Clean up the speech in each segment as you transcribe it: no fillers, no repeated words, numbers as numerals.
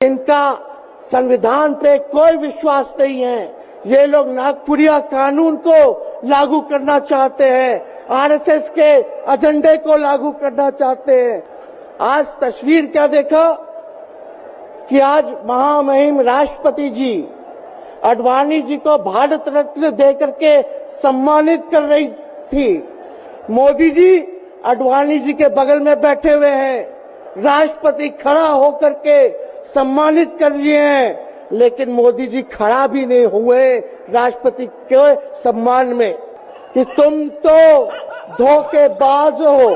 इनका संविधान पे कोई विश्वास नहीं है। ये लोग नागपुरिया कानून को लागू करना चाहते हैं, आरएसएस के एजेंडे को लागू करना चाहते हैं। आज तस्वीर क्या देखा कि आज महामहिम राष्ट्रपति जी आडवाणी जी को भारत रत्न देकर के सम्मानित कर रही थी। मोदी जी आडवाणी जी के बगल में बैठे हुए हैं, राष्ट्रपति खड़ा होकर के सम्मानित कर रहे हैं, लेकिन मोदी जी खड़ा भी नहीं हुए राष्ट्रपति के सम्मान में कि तुम तो धोखेबाज हो,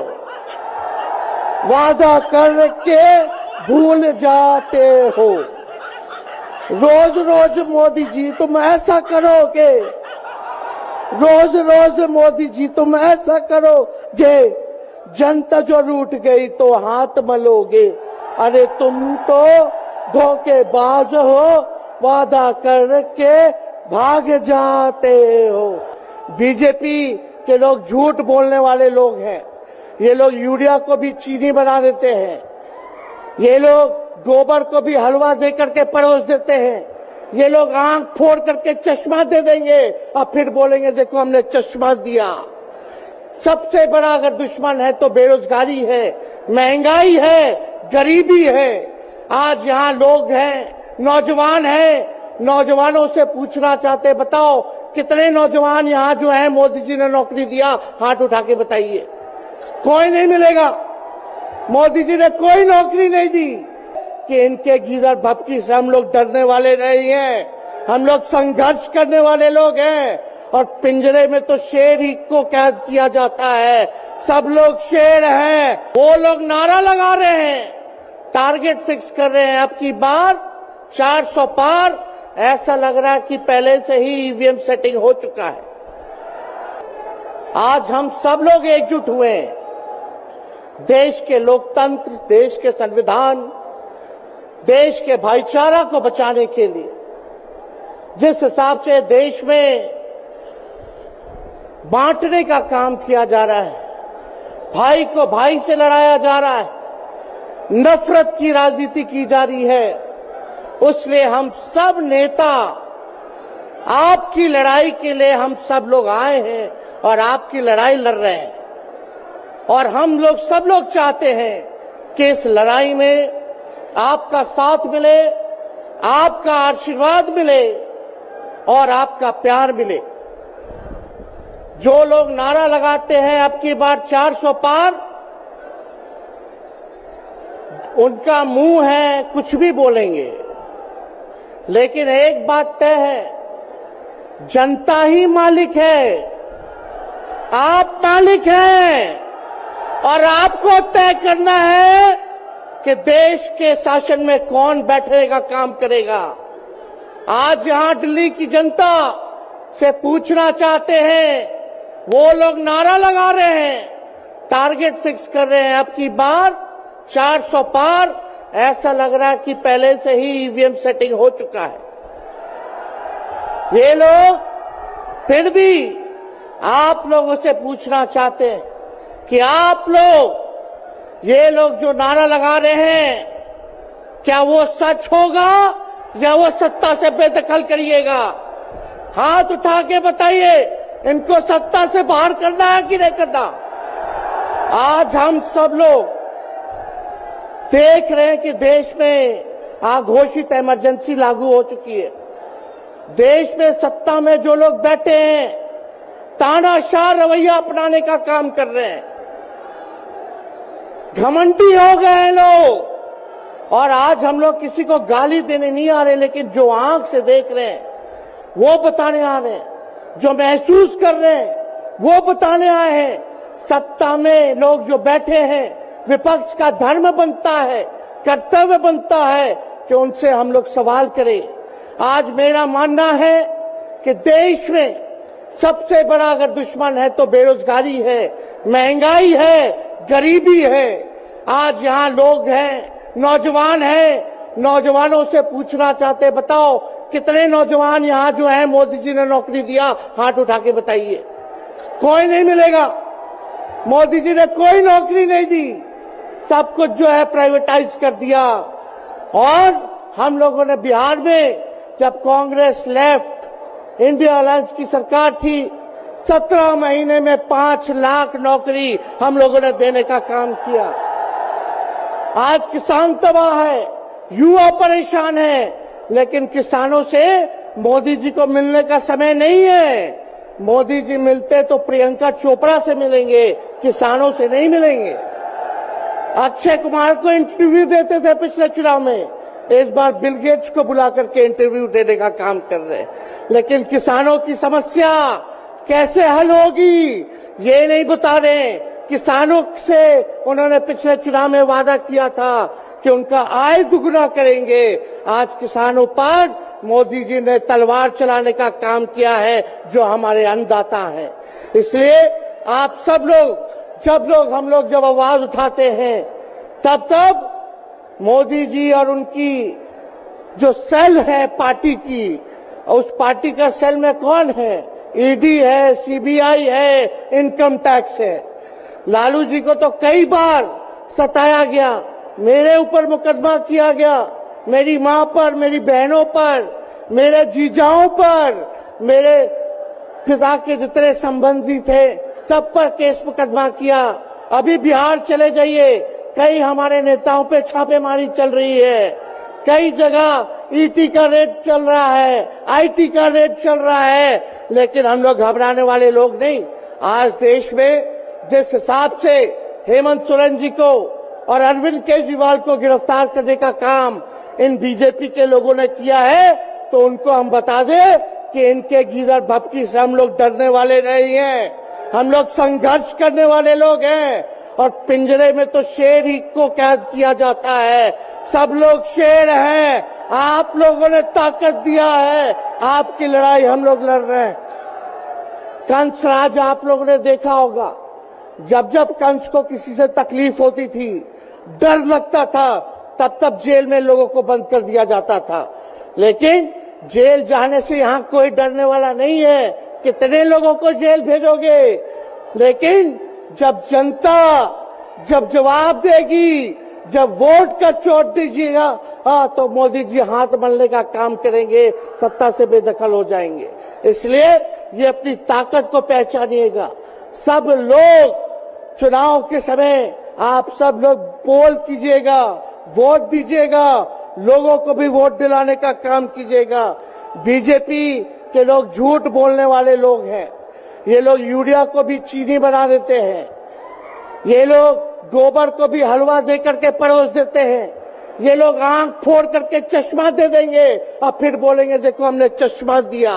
वादा कर के भूल जाते हो। रोज रोज मोदी जी तुम ऐसा करोगे, रोज रोज मोदी जी तुम ऐसा करोगे, जनता जो रूठ गई तो हाथ मलोगे। अरे तुम तो धोखेबाज हो, वादा करके भाग जाते हो। बीजेपी के लोग झूठ बोलने वाले लोग हैं। ये लोग यूरिया को भी चीनी बना देते हैं, ये लोग गोबर को भी हलवा दे करके परोस देते हैं, ये लोग आंख फोड़ करके चश्मा दे देंगे और फिर बोलेंगे देखो हमने चश्मा दिया। सबसे बड़ा अगर दुश्मन है तो बेरोजगारी है, महंगाई है, गरीबी है। आज यहाँ लोग हैं, नौजवान हैं, नौजवानों से पूछना चाहते, बताओ कितने नौजवान यहाँ जो है मोदी जी ने नौकरी दिया, हाथ उठा के बताइए। कोई नहीं मिलेगा। मोदी जी ने कोई नौकरी नहीं दी कि इनके गीदड़ भपकी से हम लोग डरने वाले नहीं हैं। हम लोग संघर्ष करने वाले लोग हैं और पिंजरे में तो शेर ही को कैद किया जाता है। सब लोग शेर हैं। वो लोग नारा लगा रहे हैं, टारगेट फिक्स कर रहे हैं, अब की बार 400 पार। ऐसा लग रहा है कि पहले से ही ईवीएम सेटिंग हो चुका है। आज हम सब लोग एकजुट हुए हैं देश के लोकतंत्र, देश के संविधान, देश के भाईचारा को बचाने के लिए। जिस हिसाब से देश में बांटने का काम किया जा रहा है, भाई को भाई से लड़ाया जा रहा है, नफरत की राजनीति की जा रही है, उसलिए हम सब नेता आपकी लड़ाई के लिए हम सब लोग आए हैं और आपकी लड़ाई लड़ रहे हैं। और हम लोग सब लोग चाहते हैं कि इस लड़ाई में आपका साथ मिले, आपका आशीर्वाद मिले और आपका प्यार मिले। जो लोग नारा लगाते हैं अब की बार 400 पार, उनका मुंह है, कुछ भी बोलेंगे, लेकिन एक बात तय है, जनता ही मालिक है, आप मालिक हैं और आपको तय करना है कि देश के शासन में कौन बैठने का काम करेगा। आज यहां दिल्ली की जनता से पूछना चाहते हैं, वो लोग नारा लगा रहे हैं, टारगेट फिक्स कर रहे हैं, अब की बार 400 पार। ऐसा लग रहा है कि पहले से ही ईवीएम सेटिंग हो चुका है। ये लोग फिर भी आप लोगों से पूछना चाहते हैं कि आप लोग, ये लोग जो नारा लगा रहे हैं, क्या वो सच होगा या वो सत्ता से बेदखल करिएगा? हाथ उठा के बताइए, इनको सत्ता से बाहर करना है कि नहीं करना? आज हम सब लोग देख रहे हैं कि देश में अघोषित इमरजेंसी लागू हो चुकी है। देश में सत्ता में जो लोग बैठे हैं, तानाशाह रवैया अपनाने का काम कर रहे हैं, घमंडी हो गए हैं लोग। और आज हम लोग किसी को गाली देने नहीं आ रहे, लेकिन जो आंख से देख रहे हैं वो बताने आ रहे हैं, जो महसूस कर रहे हैं वो बताने आए हैं। सत्ता में लोग जो बैठे हैं, विपक्ष का धर्म बनता है, कर्तव्य बनता है कि उनसे हम लोग सवाल करें। आज मेरा मानना है कि देश में सबसे बड़ा अगर दुश्मन है तो बेरोजगारी है, महंगाई है, गरीबी है। आज यहाँ लोग हैं, नौजवान हैं, नौजवानों से पूछना चाहते, बताओ कितने नौजवान यहाँ जो है मोदी जी ने नौकरी दिया, हाथ उठा के बताइए। कोई नहीं मिलेगा। मोदी जी ने कोई नौकरी नहीं दी, सब कुछ जो है प्राइवेटाइज कर दिया और हम लोगों ने बिहार में जब कांग्रेस लेफ्ट इंडिया अलायंस की सरकार थी, 17 महीने में 5 लाख नौकरी हम लोगों ने देने का काम किया। आज किसान तबाह है, युवा परेशान है, लेकिन किसानों से मोदी जी को मिलने का समय नहीं है। मोदी जी मिलते तो प्रियंका चोपड़ा से मिलेंगे, किसानों से नहीं मिलेंगे। अक्षय कुमार को इंटरव्यू देते थे पिछले चुनाव में, इस बार बिल गेट्स को बुला करके इंटरव्यू देने का काम कर रहे हैं। लेकिन किसानों की समस्या कैसे हल होगी ये नहीं बता रहे। किसानों से उन्होंने पिछले चुनाव में वादा किया था कि उनका आय दुगुना करेंगे। आज किसानों पर मोदी जी ने तलवार चलाने का काम किया है, जो हमारे अन्नदाता हैं। इसलिए आप सब लोग जब आवाज उठाते हैं, तब मोदी जी और उनकी जो सेल है पार्टी की, उस पार्टी का सेल में कौन है? ईडी है, सीबीआई है, इनकम टैक्स है। लालू जी को तो कई बार सताया गया, मेरे ऊपर मुकदमा किया गया, मेरी मां पर, मेरी बहनों पर, मेरे जीजाओं पर, मेरे पिता के जितने संबंधी थे सब पर केस मुकदमा किया। अभी बिहार चले जाइए, कई हमारे नेताओं पे छापेमारी चल रही है, कई जगह ईटी का रेड चल रहा है, आईटी का रेड चल रहा है, लेकिन हम लोग घबराने वाले लोग नहीं। आज देश में जिस हिसाब से हेमंत सोरेन जी को और अरविंद केजरीवाल को गिरफ्तार करने का काम इन बीजेपी के लोगों ने किया है, तो उनको हम बता दें कि इनके गीदड़ भपकी से हम लोग डरने वाले नहीं हैं। हम लोग संघर्ष करने वाले लोग हैं, और पिंजरे में तो शेर ही को कैद किया जाता है। सब लोग शेर हैं, आप लोगों ने ताकत दिया है, आपकी लड़ाई हम लोग लड़ रहे हैं। कंस राज आप लोगों ने देखा होगा, जब कंस को किसी से तकलीफ होती थी, डर लगता था, तब जेल में लोगों को बंद कर दिया जाता था। लेकिन जेल जाने से यहाँ कोई डरने वाला नहीं है। कितने लोगों को जेल भेजोगे? लेकिन जब जनता जब जवाब देगी, जब वोट का चोट दीजिएगा, तो मोदी जी हाथ मलने का काम करेंगे, सत्ता से बेदखल हो जाएंगे। इसलिए ये अपनी ताकत को पहचानिएगा। सब लोग चुनाव के समय आप सब लोग पोल कीजिएगा, वोट दीजिएगा, लोगों को भी वोट दिलाने का काम कीजिएगा। बीजेपी के लोग झूठ बोलने वाले लोग हैं। ये लोग यूरिया को भी चीनी बना देते हैं, ये लोग गोबर को भी हलवा दे करके परोस देते हैं। ये लोग आंख फोड़ करके चश्मा दे देंगे और फिर बोलेंगे देखो हमने चश्मा दिया।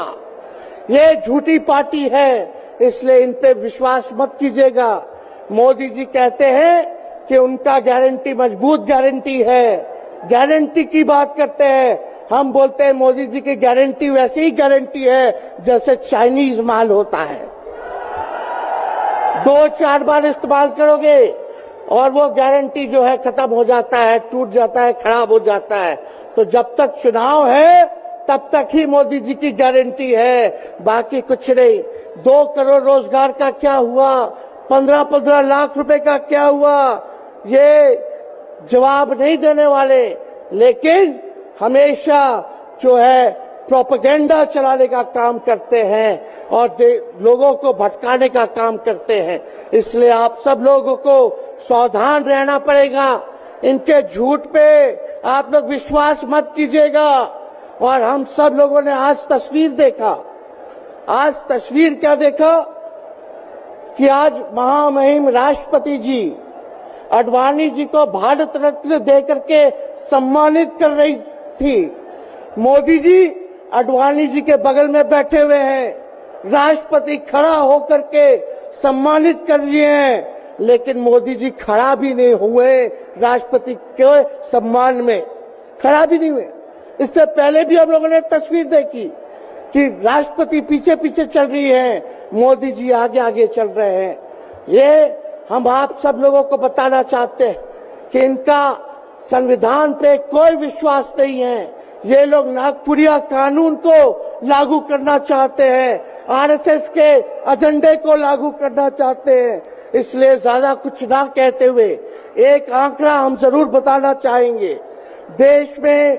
ये झूठी पार्टी है, इसलिए इन पे विश्वास मत कीजिएगा। मोदी जी कहते हैं कि उनका गारंटी मजबूत गारंटी है, गारंटी की बात करते हैं। हम बोलते हैं मोदी जी की गारंटी वैसी ही गारंटी है जैसे चाइनीज माल होता है, 2-4 बार इस्तेमाल करोगे और वो गारंटी जो है खत्म हो जाता है, टूट जाता है, खराब हो जाता है। तो जब तक चुनाव है तब तक ही मोदी जी की गारंटी है, बाकी कुछ नहीं। 2 करोड़ रोजगार का क्या हुआ, 15-15 लाख रुपए का क्या हुआ, ये जवाब नहीं देने वाले, लेकिन हमेशा जो है प्रोपेगेंडा चलाने का काम करते हैं और लोगों को भटकाने का काम करते हैं। इसलिए आप सब लोगों को सावधान रहना पड़ेगा। इनके झूठ पे आप लोग विश्वास मत कीजिएगा। और हम सब लोगों ने आज तस्वीर देखा, आज तस्वीर क्या देखा कि आज महामहिम राष्ट्रपति जी आडवाणी जी को भारत रत्न देकर के सम्मानित कर रही थी। मोदी जी आडवाणी जी के बगल में बैठे हुए हैं, राष्ट्रपति खड़ा होकर के सम्मानित कर रहे हैं, लेकिन मोदी जी खड़ा भी नहीं हुए, राष्ट्रपति के सम्मान में खड़ा भी नहीं हुए। इससे पहले भी हम लोगों ने तस्वीर देखी कि राष्ट्रपति पीछे पीछे चल रही है, मोदी जी आगे आगे चल रहे हैं। ये हम आप सब लोगों को बताना चाहते हैं कि इनका संविधान पे कोई विश्वास नहीं है। ये लोग नागपुरिया कानून को लागू करना चाहते हैं, आरएसएस के एजेंडे को लागू करना चाहते हैं। इसलिए ज्यादा कुछ ना कहते हुए एक आंकड़ा हम जरूर बताना चाहेंगे। देश में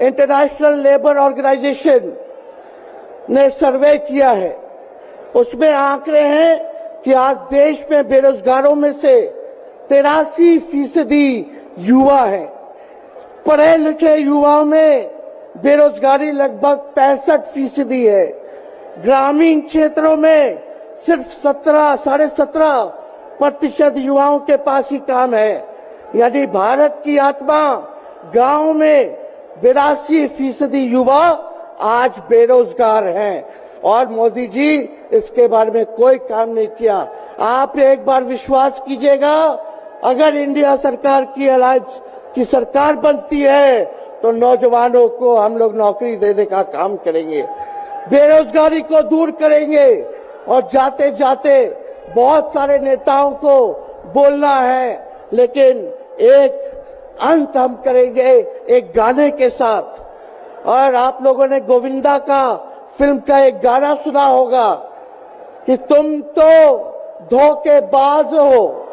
इंटरनेशनल लेबर ऑर्गेनाइजेशन ने सर्वे किया है, उसमें आंकड़े हैं कि आज देश में बेरोजगारों में से 83% युवा है। पढ़े लिखे युवाओं में बेरोजगारी लगभग 65% है। ग्रामीण क्षेत्रों में सिर्फ 17.5% युवाओं के पास ही काम है। यानी भारत की आत्मा गांव में 82% युवा आज बेरोजगार हैं और मोदी जी इसके बारे में कोई काम नहीं किया। आप एक बार विश्वास कीजिएगा, अगर इंडिया सरकार की अलायंस की सरकार बनती है तो नौजवानों को हम लोग नौकरी देने का काम करेंगे, बेरोजगारी को दूर करेंगे और जाते जाते बहुत सारे नेताओं को बोलना है, लेकिन एक अंत हम करेंगे एक गाने के साथ। और आप लोगों ने गोविंदा का फिल्म का एक गाना सुना होगा कि तुम तो धोखेबाज हो,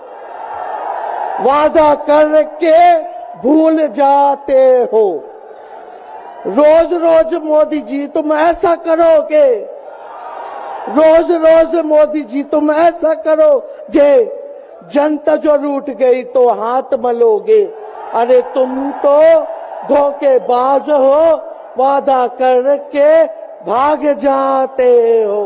वादा करके भूल जाते हो। रोज रोज मोदी जी तुम ऐसा करोगे, रोज रोज मोदी जी तुम ऐसा करोगे, जनता जो रूठ गई तो हाथ मलोगे। अरे तुम तो धोखेबाज हो, वादा करके भाग जाते हो।